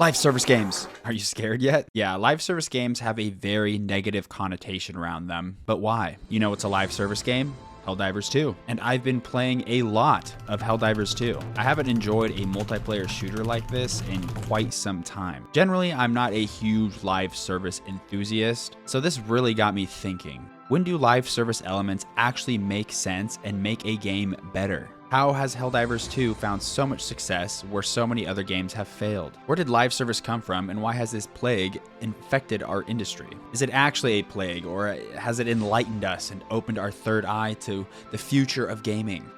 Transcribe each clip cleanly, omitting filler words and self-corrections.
Live service games. Are you scared yet? Yeah, live service games have a very negative connotation around them. But why? You know what's a live service game? Helldivers 2. And I've been playing a lot of Helldivers 2. I haven't enjoyed a multiplayer shooter like this in quite some time. Generally, I'm not a huge live service enthusiast, so this really got me thinking. When do live service elements actually make sense and make a game better? How has Helldivers 2 found so much success where so many other games have failed? Where did live service come from, and why has this plague infected our industry? Is it actually a plague, or has it enlightened us and opened our third eye to the future of gaming?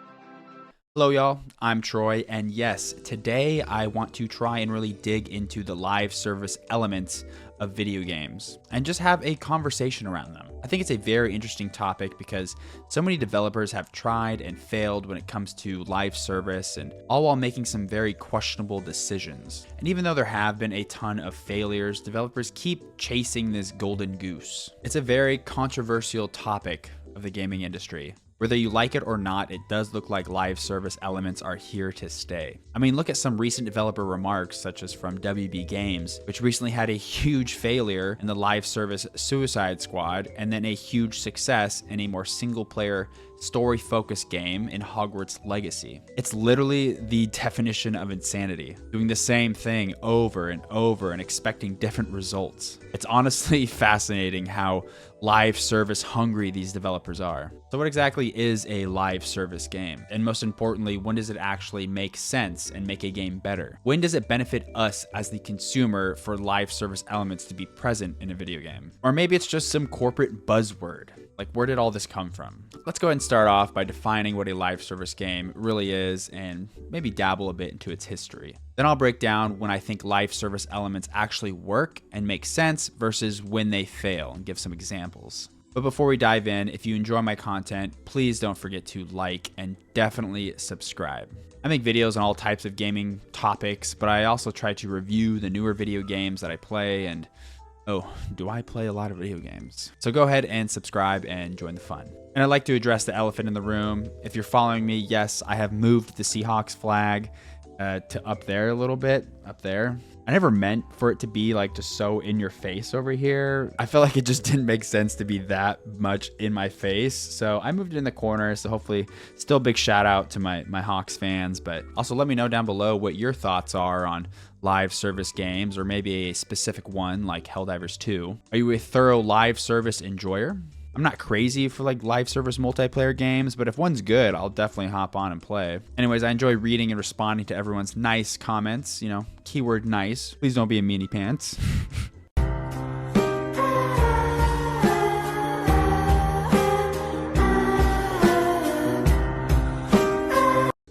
Hello y'all, I'm Troy, and yes, today I want to try and really dig into the live service elements of video games and just have a conversation around them. I think it's a very interesting topic because so many developers have tried and failed when it comes to live service, and all while making some very questionable decisions. And even though there have been a ton of failures, developers keep chasing this golden goose. It's a very controversial topic of the gaming industry. Whether you like it or not, it does look like live service elements are here to stay. I mean, look at some recent developer remarks, such as from WB Games, which recently had a huge failure in the live service Suicide Squad, and then a huge success in a more single-player, story-focused game in Hogwarts Legacy. It's literally the definition of insanity, doing the same thing over and over and expecting different results. It's honestly fascinating how live service hungry these developers are. So what exactly is a live service game? And most importantly, when does it actually make sense and make a game better? When does it benefit us as the consumer for live service elements to be present in a video game? Or maybe it's just some corporate buzzword. Like, where did all this come from? Let's go ahead and start off by defining what a live service game really is and maybe dabble a bit into its history. Then I'll break down when I think live service elements actually work and make sense versus when they fail, and give some examples. But before we dive in, if you enjoy my content, please don't forget to like and definitely subscribe. I make videos on all types of gaming topics, but I also try to review the newer video games that I play, and oh, do I play a lot of video games? So go ahead and subscribe and join the fun. And I'd like to address the elephant in the room. If you're following me, yes, I have moved the Seahawks flag to up there a little bit, up there. I never meant for it to be like just so in your face over here. I felt like it just didn't make sense to be that much in my face. So I moved it in the corner. So hopefully still big shout out to my Hawks fans, but also let me know down below what your thoughts are on live service games, or maybe a specific one like Helldivers 2. Are you a thorough live service enjoyer? I'm not crazy for like live service multiplayer games, but if one's good, I'll definitely hop on and play. Anyways, I enjoy reading and responding to everyone's nice comments, you know, keyword nice. Please don't be a meanie pants.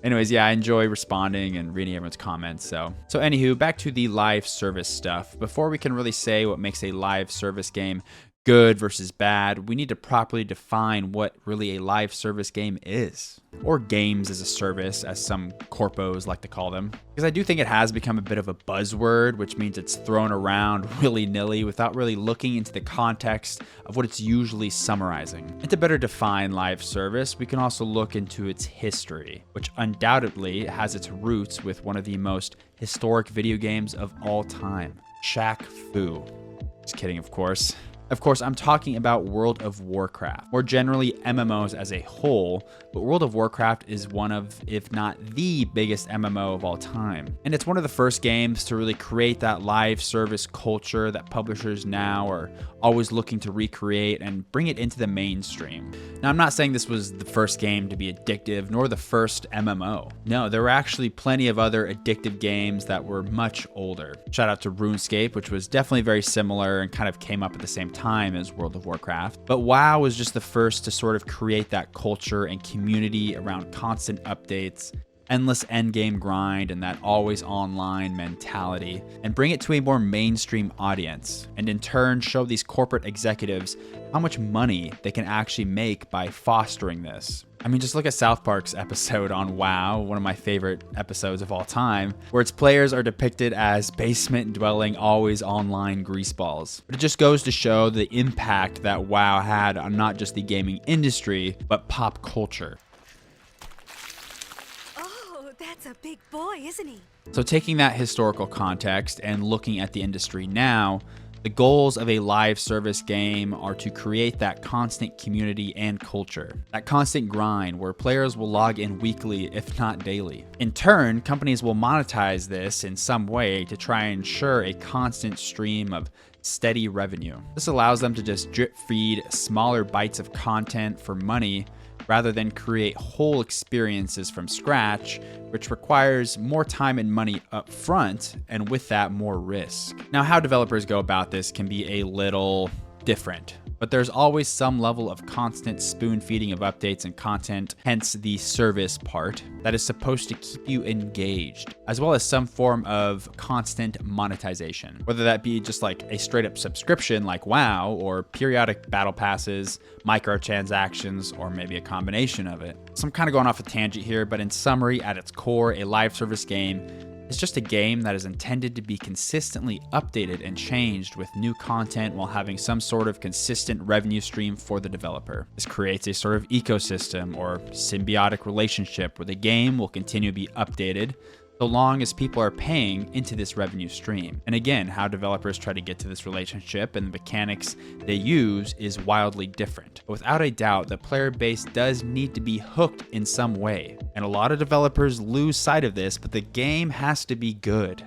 Anyways, yeah, I enjoy responding and reading everyone's comments. So anywho, back to the live service stuff. Before we can really say what makes a live service game good versus bad, we need to properly define what really a live service game is, or games as a service, as some corpos like to call them. Because I do think it has become a bit of a buzzword, which means it's thrown around willy-nilly without really looking into the context of what it's usually summarizing. And to better define live service, we can also look into its history, which undoubtedly has its roots with one of the most historic video games of all time, Shaq Fu. Just kidding, of course. Of course, I'm talking about World of Warcraft, more generally MMOs as a whole, but World of Warcraft is one of, if not the biggest MMO of all time. And it's one of the first games to really create that live service culture that publishers now are always looking to recreate and bring it into the mainstream. Now, I'm not saying this was the first game to be addictive, nor the first MMO. No, there were actually plenty of other addictive games that were much older. Shout out to RuneScape, which was definitely very similar and kind of came up at the same time as World of Warcraft. But WoW was just the first to sort of create that culture and community around constant updates, endless endgame grind, and that always online mentality, and bring it to a more mainstream audience, and in turn show these corporate executives how much money they can actually make by fostering this. I mean, just look at South Park's episode on WoW, one of my favorite episodes of all time, where its players are depicted as basement-dwelling, always online greaseballs. But it just goes to show the impact that WoW had on not just the gaming industry, but pop culture. Oh, that's Skit's a big boy, isn't he? So taking that historical context and looking at the industry now, the goals of a live service game are to create that constant community and culture, that constant grind where players will log in weekly, if not daily. In turn, companies will monetize this in some way to try and ensure a constant stream of steady revenue. This allows them to just drip feed smaller bites of content for money rather than create whole experiences from scratch, which requires more time and money up front, and with that, more risk. Now, how developers go about this can be a little different, but there's always some level of constant spoon feeding of updates and content, hence the service part, that is supposed to keep you engaged, as well as some form of constant monetization, whether that be just like a straight up subscription like WoW, or periodic battle passes, microtransactions, or maybe a combination of it. So I'm kind of going off a tangent here, but in summary, at its core, a live service game is just a game that is intended to be consistently updated and changed with new content while having some sort of consistent revenue stream for the developer. This creates a sort of ecosystem or symbiotic relationship where the game will continue to be updated so long as people are paying into this revenue stream. And again, how developers try to get to this relationship and the mechanics they use is wildly different. But without a doubt, the player base does need to be hooked in some way. And a lot of developers lose sight of this, but the game has to be good.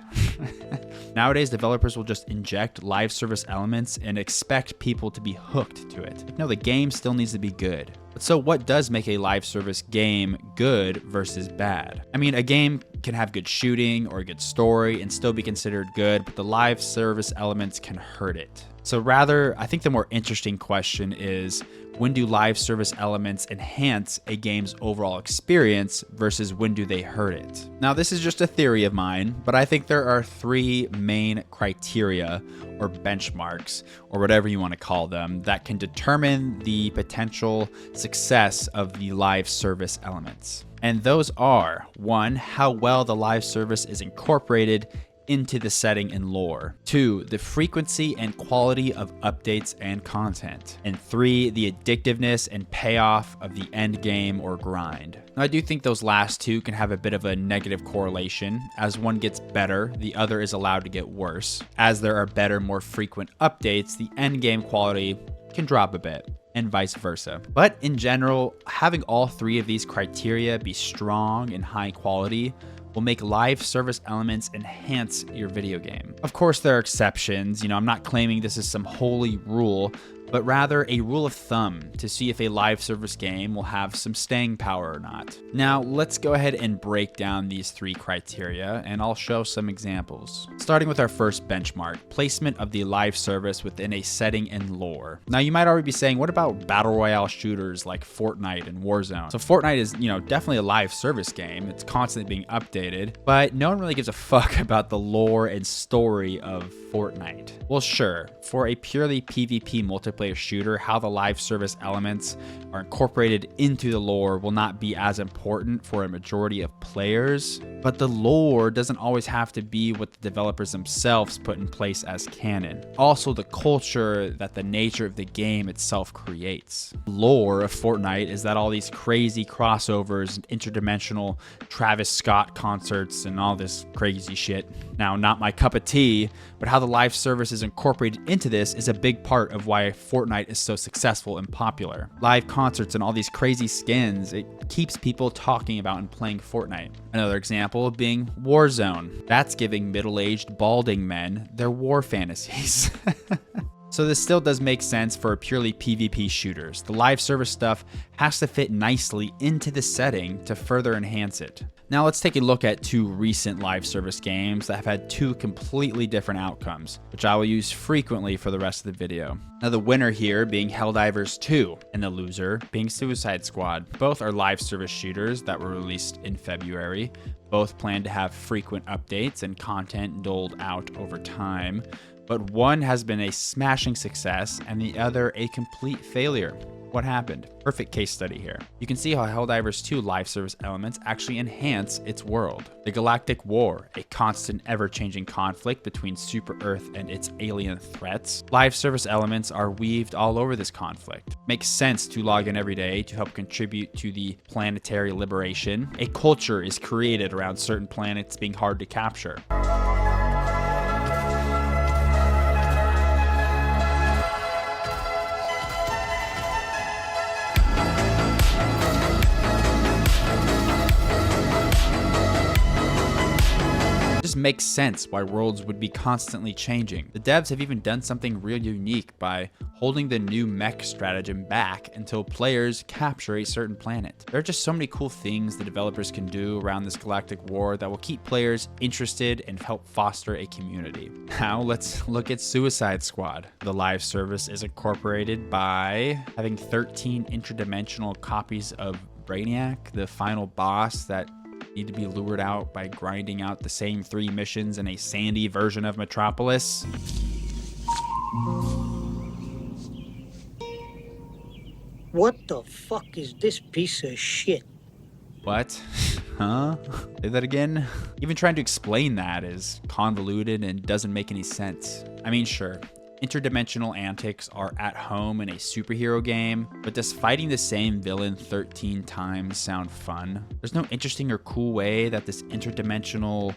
Nowadays, developers will just inject live service elements and expect people to be hooked to it. No, the game still needs to be good. But so what does make a live service game good versus bad? I mean, a game can have good shooting or a good story and still be considered good, but the live service elements can hurt it. So rather, I think the more interesting question is, when do live service elements enhance a game's overall experience versus when do they hurt it? Now, this is just a theory of mine, but I think there are three main criteria or benchmarks, or whatever you want to call them, that can determine the potential success of the live service elements. And those are, 1, how well the live service is incorporated into the setting and lore. 2, the frequency and quality of updates and content. And 3, the addictiveness and payoff of the end game or grind. Now, I do think those last two can have a bit of a negative correlation. As one gets better, the other is allowed to get worse. As there are better, more frequent updates, the end game quality can drop a bit, and vice versa. But in general, having all three of these criteria be strong and high quality will make live service elements enhance your video game. Of course, there are exceptions. I'm not claiming this is some holy rule, but rather a rule of thumb to see if a live service game will have some staying power or not. Now, let's go ahead and break down these three criteria, and I'll show some examples. Starting with our first benchmark, placement of the live service within a setting and lore. Now, you might already be saying, what about battle royale shooters like Fortnite and Warzone? So Fortnite is, definitely a live service game. It's constantly being updated, but no one really gives a fuck about the lore and story of Fortnite. Well, sure, for a purely PvP multiplayer shooter, how the live service elements are incorporated into the lore will not be as important for a majority of players, but the lore doesn't always have to be what the developers themselves put in place as canon. Also, the culture that the nature of the game itself creates. The lore of Fortnite is that all these crazy crossovers and interdimensional Travis Scott concerts and all this crazy shit. Now, not my cup of tea, but how the live service is incorporated into this is a big part of why Fortnite is so successful and popular. Live concerts and all these crazy skins, it keeps people talking about and playing Fortnite. Another example being Warzone. That's giving middle-aged balding men their war fantasies. So this still does make sense for purely PvP shooters. The live service stuff has to fit nicely into the setting to further enhance it. Now let's take a look at two recent live service games that have had two completely different outcomes, which I will use frequently for the rest of the video. Now the winner here being Helldivers 2, and the loser being Suicide Squad. Both are live service shooters that were released in February. Both plan to have frequent updates and content doled out over time, but one has been a smashing success and the other a complete failure. What happened? Perfect case study here. You can see how Helldivers 2 live service elements actually enhance its world. The Galactic War, a constant ever-changing conflict between Super Earth and its alien threats. Live service elements are weaved all over this conflict. Makes sense to log in every day to help contribute to the planetary liberation. A culture is created around certain planets being hard to capture. Makes sense why worlds would be constantly changing. The devs have even done something real unique by holding the new mech stratagem back until players capture a certain planet. There are just so many cool things the developers can do around this galactic war that will keep players interested and help foster a community. Now let's look at Suicide Squad. The live service is incorporated by having 13 interdimensional copies of Brainiac, the final boss that need to be lured out by grinding out the same 3 missions in a sandy version of Metropolis. What the fuck is this piece of shit? What? Huh? Say that again? Even trying to explain that is convoluted and doesn't make any sense. I mean, sure, interdimensional antics are at home in a superhero game, but does fighting the same villain 13 times sound fun? There's no interesting or cool way that this interdimensional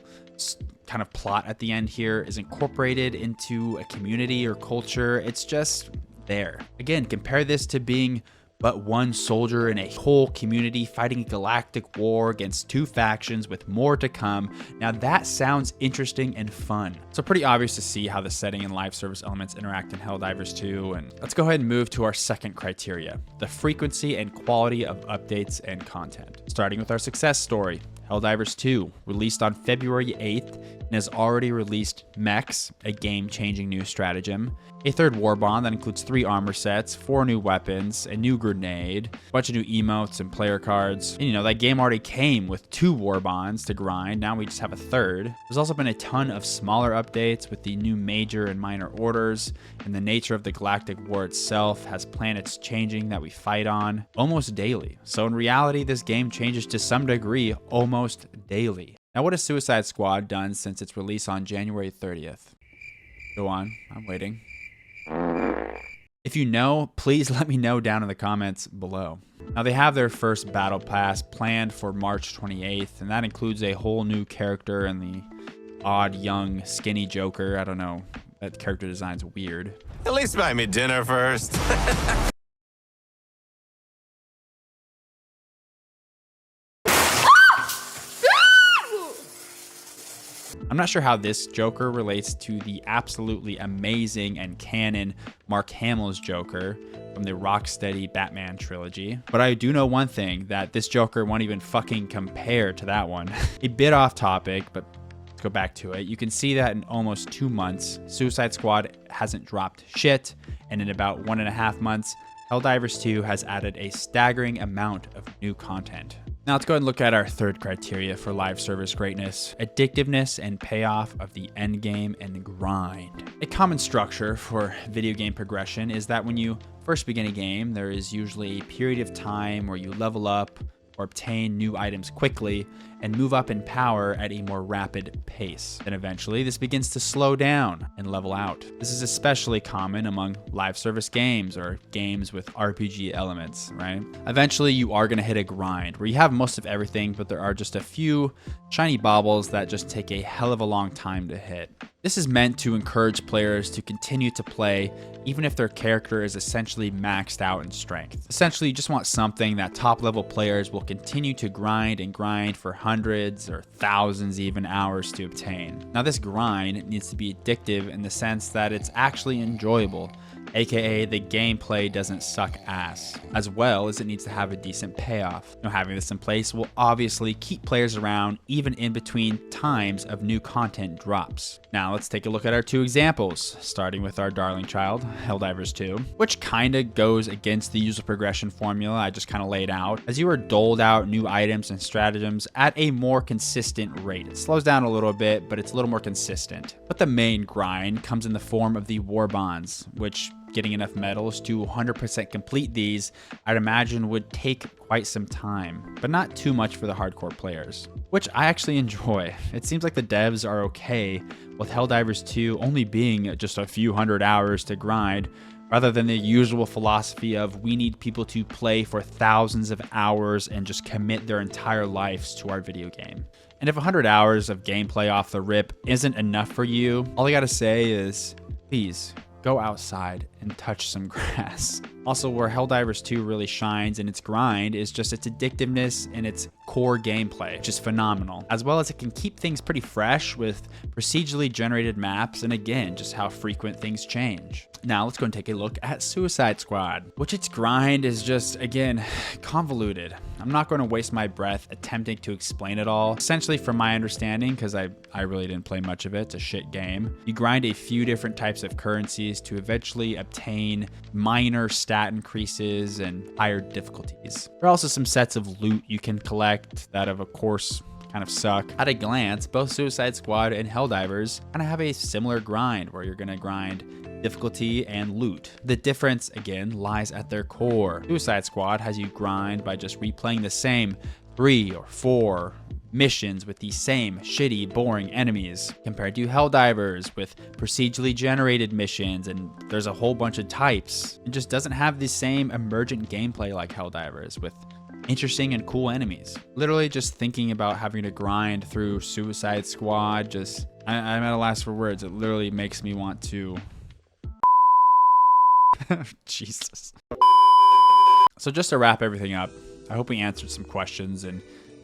kind of plot at the end here is incorporated into a community or culture. It's just there. Again, compare this to being but one soldier in a whole community fighting a galactic war against 2 factions with more to come. Now that sounds interesting and fun. So pretty obvious to see how the setting and live service elements interact in Helldivers 2. And let's go ahead and move to our second criteria, the frequency and quality of updates and content. Starting with our success story. Helldivers 2, released on February 8th, and has already released Mechs, a game-changing new stratagem, a 3rd war bond that includes 3 armor sets, 4 new weapons, a new grenade, a bunch of new emotes and player cards. And that game already came with 2 war bonds to grind, now we just have a 3rd. There's also been a ton of smaller updates with the new major and minor orders, and the nature of the Galactic War itself has planets changing that we fight on almost daily. So in reality, this game changes to some degree almost daily. Now, what has Suicide Squad done since its release on January 30th? Go on, I'm waiting. If you know, please let me know down in the comments below. Now, they have their first battle pass planned for March 28th, and that includes a whole new character and the odd, young, skinny Joker. I don't know, that character design's weird. At least buy me dinner first. I'm not sure how this Joker relates to the absolutely amazing and canon Mark Hamill's Joker from the Rocksteady Batman trilogy, but I do know one thing, that this Joker won't even fucking compare to that one. A bit off topic, but let's go back to it. You can see that in almost 2 months, Suicide Squad hasn't dropped shit, and in about 1.5 months, Helldivers 2 has added a staggering amount of new content. Now let's go ahead and look at our 3rd criteria for live service greatness, addictiveness and payoff of the end game and grind. A common structure for video game progression is that when you first begin a game, there is usually a period of time where you level up or obtain new items quickly and move up in power at a more rapid pace. Then eventually this begins to slow down and level out. This is especially common among live service games or games with RPG elements, right? Eventually you are gonna hit a grind where you have most of everything, but there are just a few shiny baubles that just take a hell of a long time to hit. This is meant to encourage players to continue to play even if their character is essentially maxed out in strength. Essentially, you just want something that top level players will continue to grind and grind for hundreds or thousands even hours to obtain. Now this grind needs to be addictive in the sense that it's actually enjoyable, aka the gameplay doesn't suck ass, as well as it needs to have a decent payoff. Now having this in place will obviously keep players around even in between times of new content drops. Now let's take a look at our 2 examples, starting with our darling child, Helldivers 2, which kinda goes against the user progression formula I just kinda laid out, as you are doled out new items and stratagems at a more consistent rate. It slows down a little bit, but it's a little more consistent. But the main grind comes in the form of the war bonds, which getting enough medals to 100% complete these, I'd imagine would take quite some time, but not too much for the hardcore players, which I actually enjoy. It seems like the devs are okay with Helldivers 2 only being just a few hundred hours to grind, rather than the usual philosophy of we need people to play for thousands of hours and just commit their entire lives to our video game. And if 100 hours of gameplay off the rip isn't enough for you, all I gotta say is, please, go outside and touch some grass. Also, where Helldivers 2 really shines in its grind is just its addictiveness and its core gameplay, which is phenomenal, as well as it can keep things pretty fresh with procedurally generated maps and again, just how frequent things change. Now let's go and take a look at Suicide Squad, which its grind is just, again, convoluted. I'm not going to waste my breath attempting to explain it all. Essentially, from my understanding, because I really didn't play much of it, it's a shit game, you grind a few different types of currencies to eventually obtain minor stat increases and higher difficulties. There are also some sets of loot you can collect that of course kind of suck. At a glance, both Suicide Squad and Helldivers kind of have a similar grind where you're going to grind difficulty and loot. The difference, again, lies at their core. Suicide Squad has you grind by just replaying the same 3 or 4 missions with the same shitty, boring enemies, compared to Helldivers with procedurally generated missions, and there's a whole bunch of types. It just doesn't have the same emergent gameplay like Helldivers with interesting and cool enemies. Literally just thinking about having to grind through Suicide Squad, I'm at a loss for words. It literally makes me want to Jesus. So just to wrap everything up, I hope we answered some questions and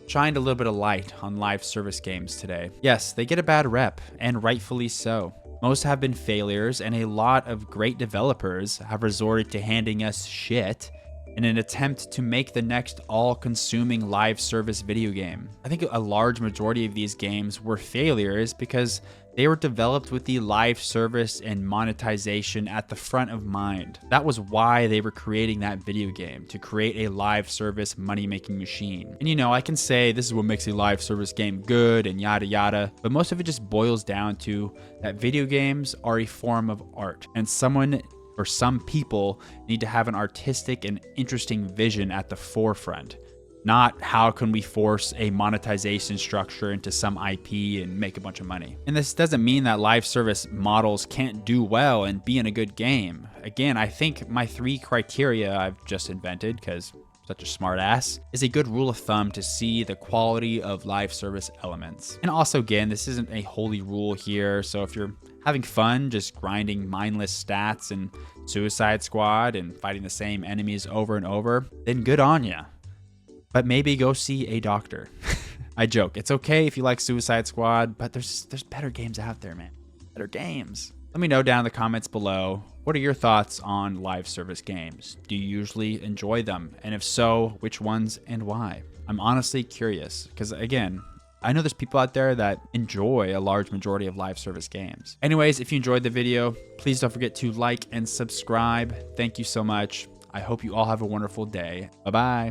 shined a little bit of light on live service games today. Yes, they get a bad rep, and rightfully so. Most have been failures, and a lot of great developers have resorted to handing us shit in an attempt to make the next all-consuming live service video game. I think a large majority of these games were failures because they were developed with the live service and monetization at the front of mind. That was why they were creating that video game, to create a live service money-making machine. And I can say this is what makes a live service game good and yada yada, but most of it just boils down to that video games are a form of art, and some people need to have an artistic and interesting vision at the forefront, not how can we force a monetization structure into some IP and make a bunch of money. And this doesn't mean that live service models can't do well and be in a good game. Again, I think my 3 criteria I've just invented, because such a smart ass, is a good rule of thumb to see the quality of live service elements. And also, again, this isn't a holy rule here, so if you're having fun just grinding mindless stats in Suicide Squad and fighting the same enemies over and over, then good on ya. But maybe go see a doctor. I joke. It's okay if you like Suicide Squad, but there's better games out there, man. Better games. Let me know down in the comments below, what are your thoughts on live service games? Do you usually enjoy them? And if so, which ones and why? I'm honestly curious, because again, I know there's people out there that enjoy a large majority of live service games. Anyways, if you enjoyed the video, please don't forget to like and subscribe. Thank you so much. I hope you all have a wonderful day. Bye-bye.